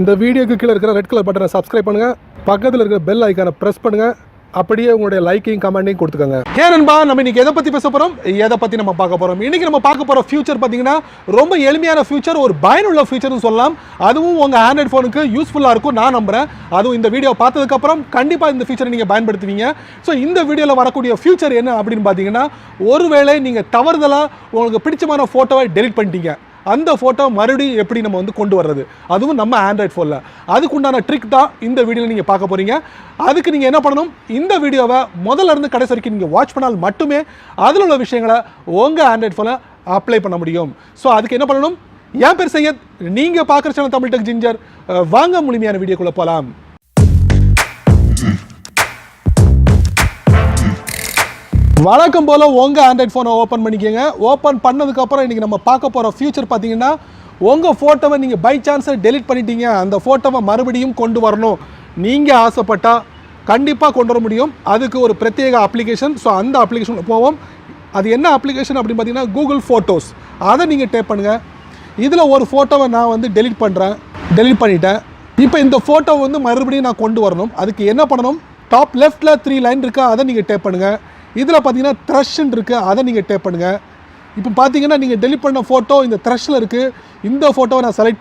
இந்த வீடியோக்கு கீழே இருக்கிற ரெட் கலர் பட்டனை சப்ஸ்கிரைப் பண்ணுங்க, பக்கத்தில் இருக்கிற பெல் ஐக்கானை பிரஸ் பண்ணுங்க, அப்படியே உங்களுடைய லைக்கையும் கமெண்ட்டையும் கொடுத்துக்கோங்க. ஏன்பா நம்ம இன்னைக்கு எதை பற்றி பேச போகிறோம், எதை பற்றி நம்ம பார்க்க போகிறோம்? இன்னைக்கு நம்ம பார்க்க போகிற ஃபியூச்சர் பார்த்தீங்கன்னா ரொம்ப எளிமையான ஃபியூச்சர், ஒரு பயனுள்ள ஃபியூச்சர்னு சொல்லலாம். அதுவும் உங்கள் ஆண்ட்ராய்ட் ஃபோனுக்கு யூஸ்ஃபுல்லாக இருக்கும் நான் நம்புகிறேன். அதுவும் இந்த வீடியோ பார்த்ததுக்கப்புறம் கண்டிப்பாக இந்த ஃபியூச்சரை நீங்கள் பயன்படுத்துவீங்க. ஸோ இந்த வீடியோவில் வரக்கூடிய ஃபியூச்சர் என்ன அப்படின்னு பார்த்தீங்கன்னா, ஒருவேளை நீங்கள் தவறுதலாக உங்களுக்கு பிடிச்சமான ஃபோட்டோவை டெலிட் பண்ணிட்டீங்க, அந்த ஃபோட்டோ மறுபடியும் எப்படி நம்ம வந்து கொண்டு வர்றது, அதுவும் நம்ம ஆண்ட்ராய்ட் ஃபோனில். அதுக்குண்டான ட்ரிக் தான் இந்த வீடியோவில் நீங்கள் பார்க்க போகிறீங்க. அதுக்கு நீங்கள் என்ன பண்ணணும், இந்த வீடியோவை முதல்ல இருந்து கடைசி வரைக்கும் நீங்கள் வாட்ச் பண்ணால் மட்டுமே அதில் உள்ள விஷயங்களை உங்கள் ஆண்ட்ராய்ட் ஃபோனில் அப்ளை பண்ண முடியும். ஸோ அதுக்கு என்ன பண்ணணும், என் பேர் சையத், நீங்கள் பார்க்குற சேனல் தமிழ் டெக் ஜிஞ்சர். வாங்க முழுமையான வீடியோக்குள்ளே போகலாம். வழக்கம் போல் உங்கள் ஆண்ட்ராய்ட் ஃபோனை ஓப்பன் பண்ணிக்கோங்க. ஓப்பன் பண்ணதுக்கப்புறம் இன்றைக்கி நம்ம பார்க்க போகிற ஃபியூச்சர் பார்த்தீங்கன்னா, உங்கள் ஃபோட்டோவை நீங்கள் பை சான்ஸை டெலிட் பண்ணிட்டீங்க, அந்த ஃபோட்டோவை மறுபடியும் கொண்டு வரணும், நீங்கள் ஆசைப்பட்டால் கண்டிப்பாக கொண்டு வர முடியும். அதுக்கு ஒரு பிரத்யேக அப்ளிகேஷன். ஸோ அந்த அப்ளிகேஷனில் போவோம். அது என்ன அப்ளிகேஷன் அப்படின்னு பார்த்தீங்கன்னா, கூகுள் ஃபோட்டோஸ். அதை நீங்கள் டேப் பண்ணுங்கள். இதில் ஒரு ஃபோட்டோவை நான் வந்து டெலிட் பண்ணிட்டேன். இப்போ இந்த ஃபோட்டோவை வந்து மறுபடியும் நான் கொண்டு வரணும். அதுக்கு என்ன பண்ணணும், டாப் லெஃப்ட்டில் 3 லைன் இருக்கா, அதை நீங்கள் டேப் பண்ணுங்கள். இதில் பார்த்தீங்கன்னா த்ரஷ்ன்னு இருக்குது, அதை நீங்கள் டேப் பண்ணுங்கள். இப்போ பார்த்தீங்கன்னா நீங்கள் டெலிட் பண்ண ஃபோட்டோ இந்த த்ரஷ்ஷில் இருக்குது. இந்த ஃபோட்டோவை நான் செலக்ட்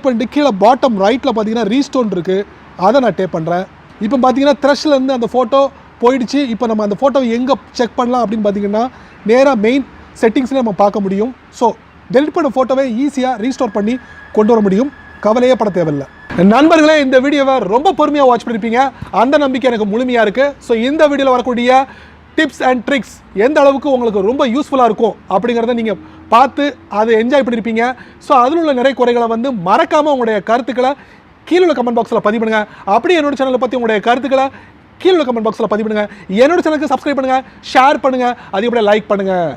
பண்ணிட்டு கீழே பாட்டம் ரைட்டில் பார்த்தீங்கன்னா ரீஸ்டோன் இருக்குது, அதை நான் டேப் பண்ணுறேன். இப்போ பார்த்தீங்கன்னா த்ரஷ்லேருந்து அந்த ஃபோட்டோ போயிடுச்சு. இப்போ நம்ம அந்த ஃபோட்டோவை எங்கே செக் பண்ணலாம் அப்படின்னு பார்த்தீங்கன்னா, நேராக மெயின் செட்டிங்ஸில் நம்ம பார்க்க முடியும். ஸோ டெலிட் பண்ண ஃபோட்டோவை ஈஸியாக ரீஸ்டோர் பண்ணி கொண்டு வர முடியும், கவலையே பட தேவையில்லை. நண்பர்களே, இந்த வீடியோவை ரொம்ப பொறுமையாக வாட்ச் பண்ணியிருப்பீங்க, அந்த நம்பிக்கை எனக்கு முழுமையாக இருக்குது. ஸோ இந்த வீடியோவில் வரக்கூடிய டிப்ஸ் அண்ட் ட்ரிக்ஸ் எந்த அளவுக்கு உங்களுக்கு ரொம்ப யூஸ்ஃபுல்லாக இருக்கும் அப்படிங்கிறத நீங்கள் பார்த்து அதை என்ஜாய் பண்ணியிருப்பீங்க. ஸோ அதில் உள்ள நிறைய குறைகளை வந்து மறக்காமல் உங்களுடைய கருத்துக்களை கீழே உள்ள கமெண்ட் பாக்ஸில் பதிவு பண்ணுங்கள். அப்படி என்னோட சேனலை பற்றி உங்களுடைய கருத்துக்களை கீழே உள்ள கமெண்ட் பாக்ஸில் பதிவு பண்ணுங்கள். என்னோட சேனலுக்கு சப்ஸ்கிரைப் பண்ணுங்கள், ஷேர் பண்ணுங்கள், அதே போல லைக் பண்ணுங்கள்.